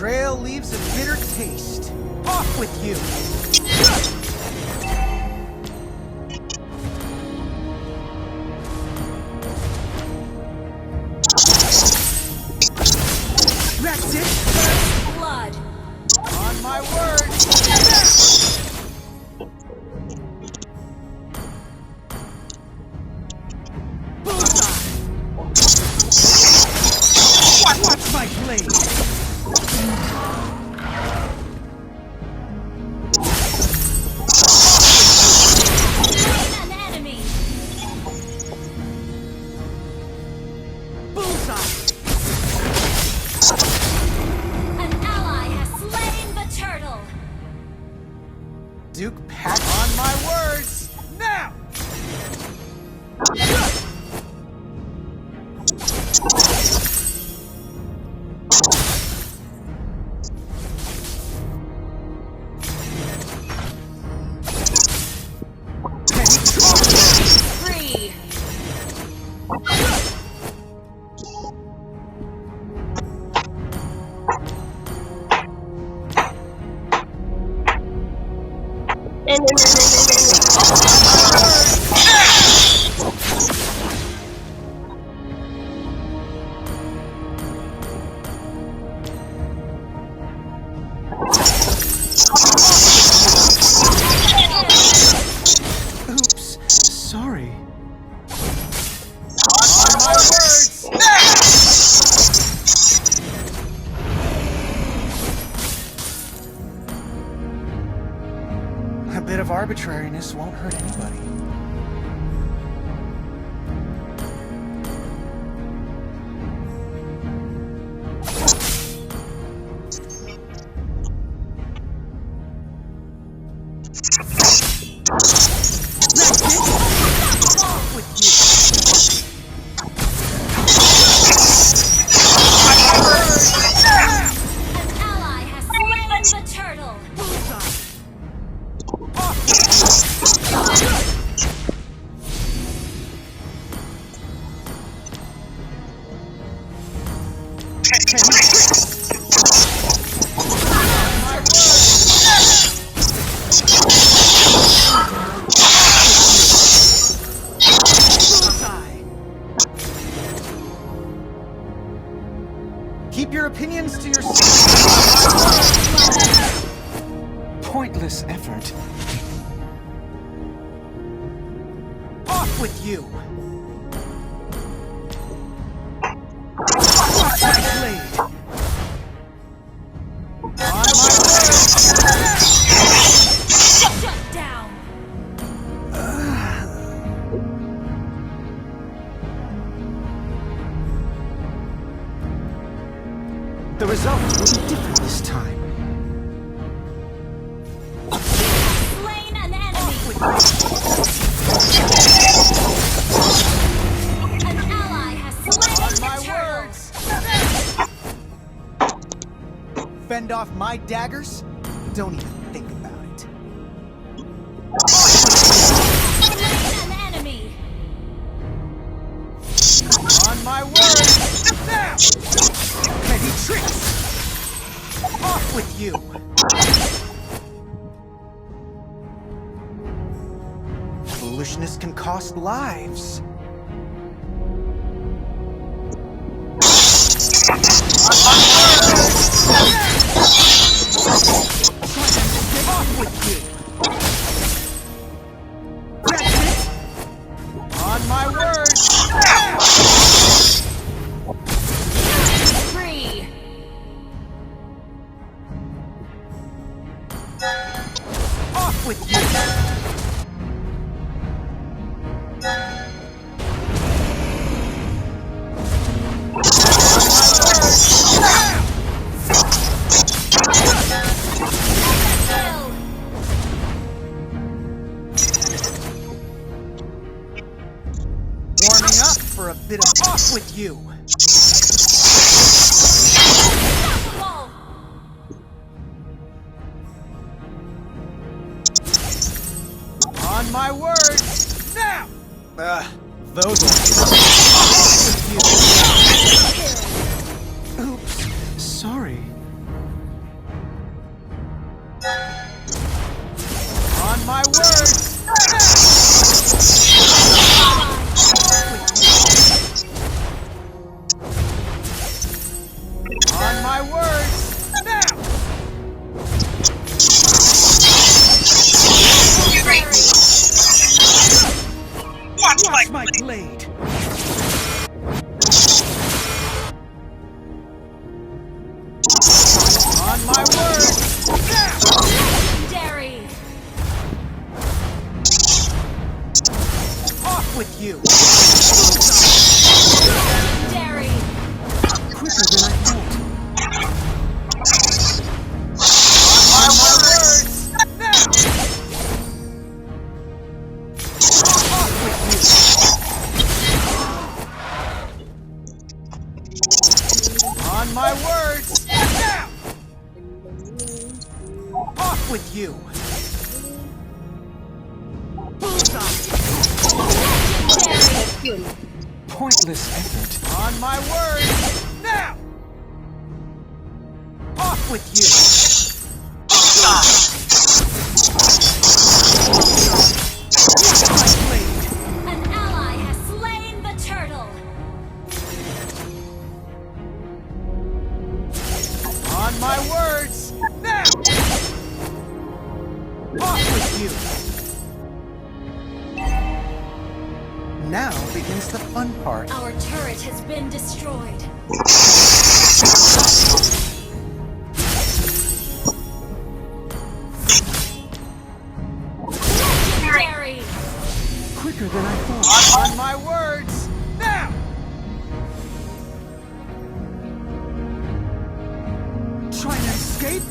Betrayal leaves a bitter taste. Off with you! That's it! First blood. On my word! Bullseye! Watch my blade! Slain an enemy. Bullseye! An ally has slain the turtle. Duke Pack on my words! Now! Free. Oops, sorry. On my words! A bit of arbitrariness won't hurt anybody. Off with you! An ally has slain the turtle. Keep your opinions to yourself. Pointless effort. Off with you! Watch my blade! On my way! Shut down. The result will be different this time. Slain an enemy. An ally has slain On my the turtle. words! Fend off my daggers? Don't even think about it. Slain an enemy. On my word! Now! Petty tricks! Off with you! Foolishness can cost lives. Off with you! That's it! On my word! Free. Off with you! Kill. Warming up for a bit of off with you! Unstoppable. On my word! Now! Those are off with you! Oops, sorry. On my word! Legendary! Off with you! Legendary! Quicker than I thought. On my words! Now! Off with you! On my words! Now! Off with you! Legendary! Pointless effort. On my word! Now! Off with you! My blade! An ally has slain the turtle! On my words! Now! Off with you! Now begins the fun part. Our turret has been destroyed. Legendary! Quicker than I thought. On my words! Now! Trying to escape?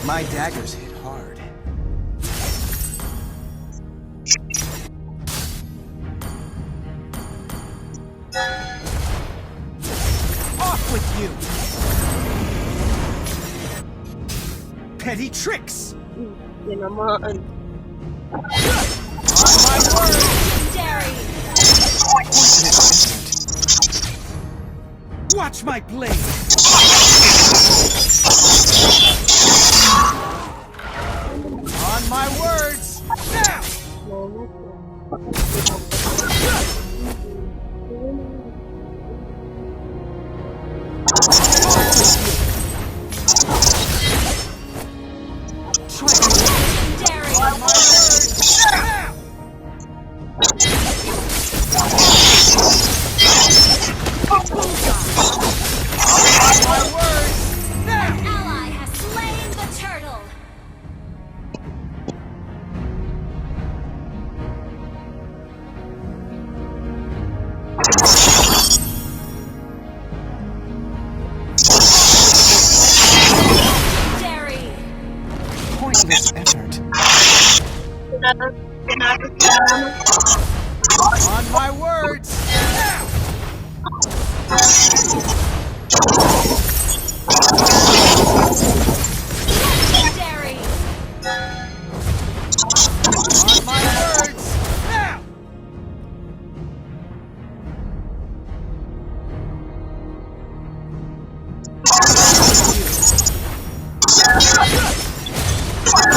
My daggers hit hard. Off with you! Petty tricks! Tinamaan. On my word! Legendary! Watch my blade! On my words! Now! Legendary! On my words! Now! On my words! Now! Ally has slain the turtle! Legendary! Pointless effort. On my words! Now! Legendary! On my words! Now!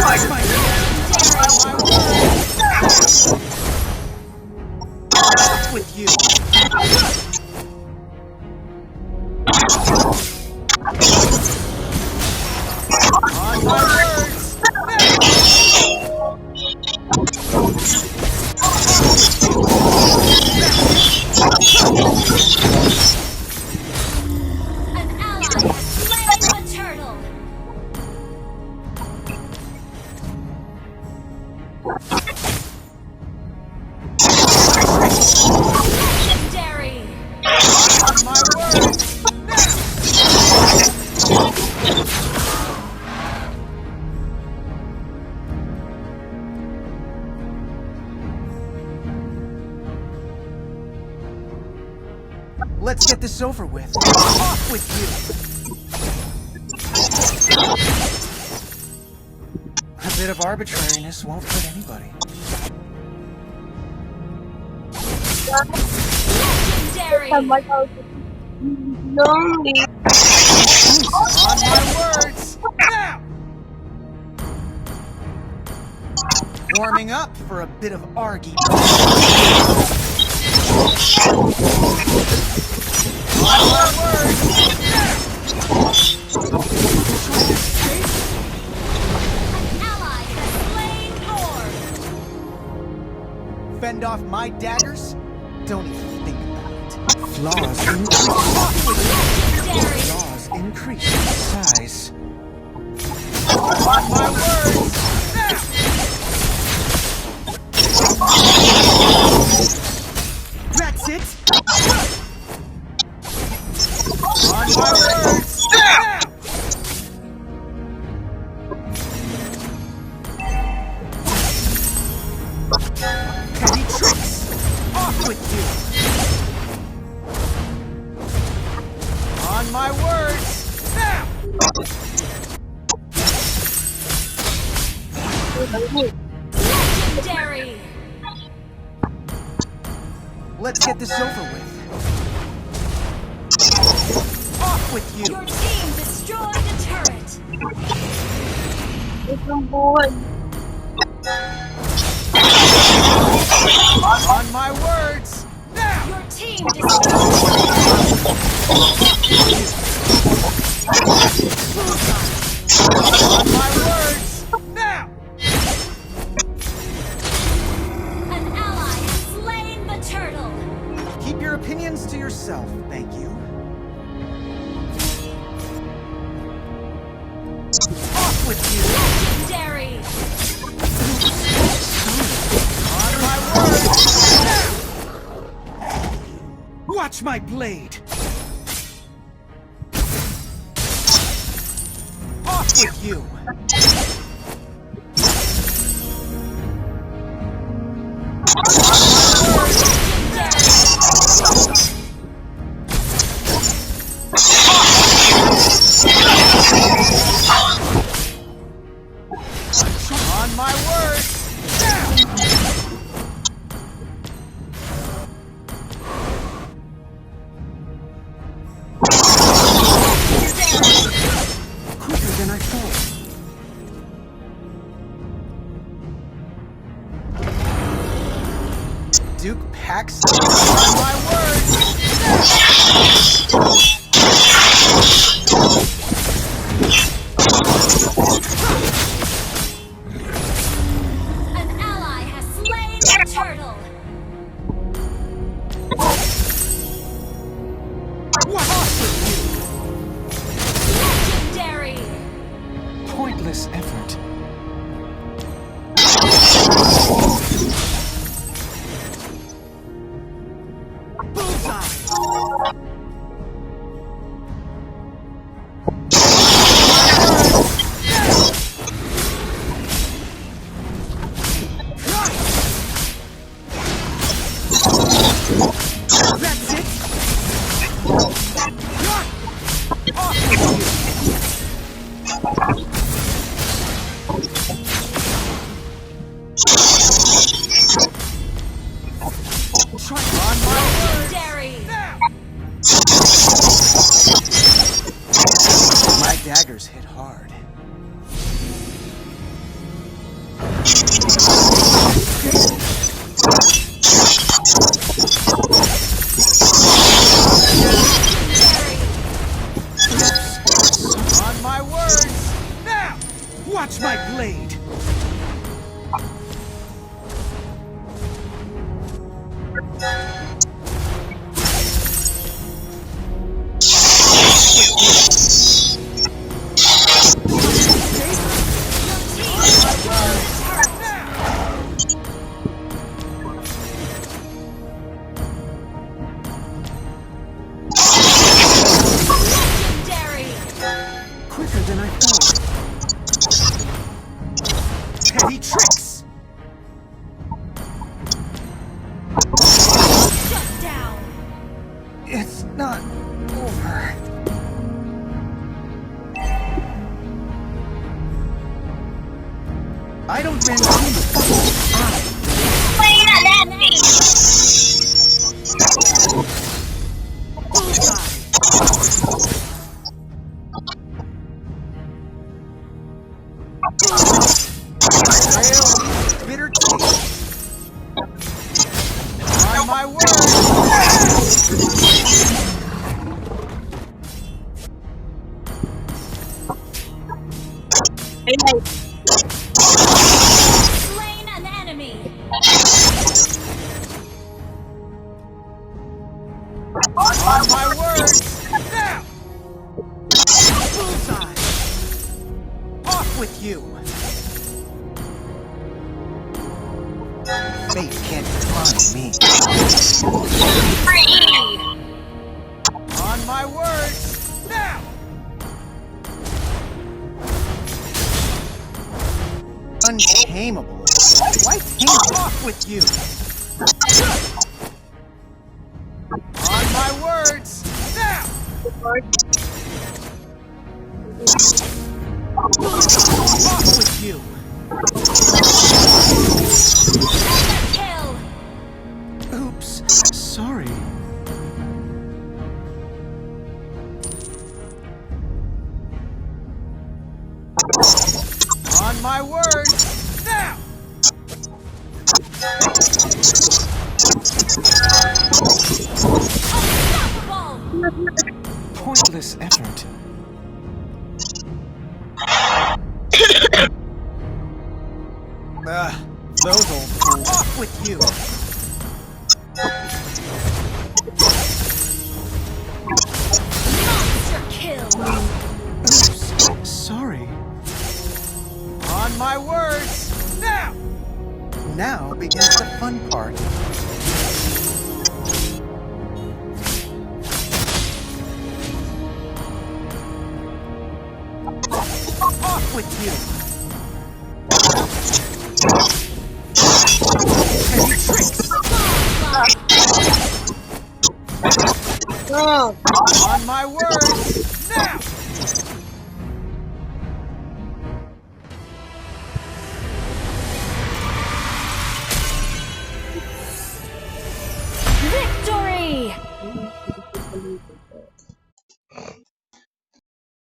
Watch my words! Off with you! On my words! An ally has slain the turtle! Legendary! On my words! Let's get this over with. Off with you! A bit of arbitrariness won't hurt anybody. Legendary! Lonely. On my words! Now! Warming up for a bit of argy. On my words! Now! An ally has slain Lord! fend off my daggers? Don't even think about it. Flaws increase. Legendary. Flaws increase in size. On my words! That's it! On my words! Petty tricks! Off with you! On my words! Now! Legendary. Let's get this over with. Off with you! Your team destroyed the turret. On my words! Now! Your team destroyed On my words! Now! an ally has slain the turtle. Keep your opinions to yourself, thank you. Off with you! Legendary. On my words! Watch my blade! Off with you! On my words! Quicker than I thought. Duke Paxton. On my words! An ally has slain the turtle. Legendary. Pointless effort. Bullseye! That's it! Off with you! Try on my words! Legendary. My daggers hit hard. On my words! Now! Watch my blade! Legendary. Quicker than I thought. Petty tricks! Shut down. It's not over. I don't bend too bitter taste. On my word! Slain an enemy. you. Fate can't define me. On my words, now! Untamable. Why tame off with you? On my words, now! Off with you! Kill! Oops, sorry. On my words, now! Unstoppable! Pointless effort. Those old fools. Off with you! Monster kill! Oops, sorry. On my words, now! Now begins the fun part. Off with you! Heavy tricks! On my words, now!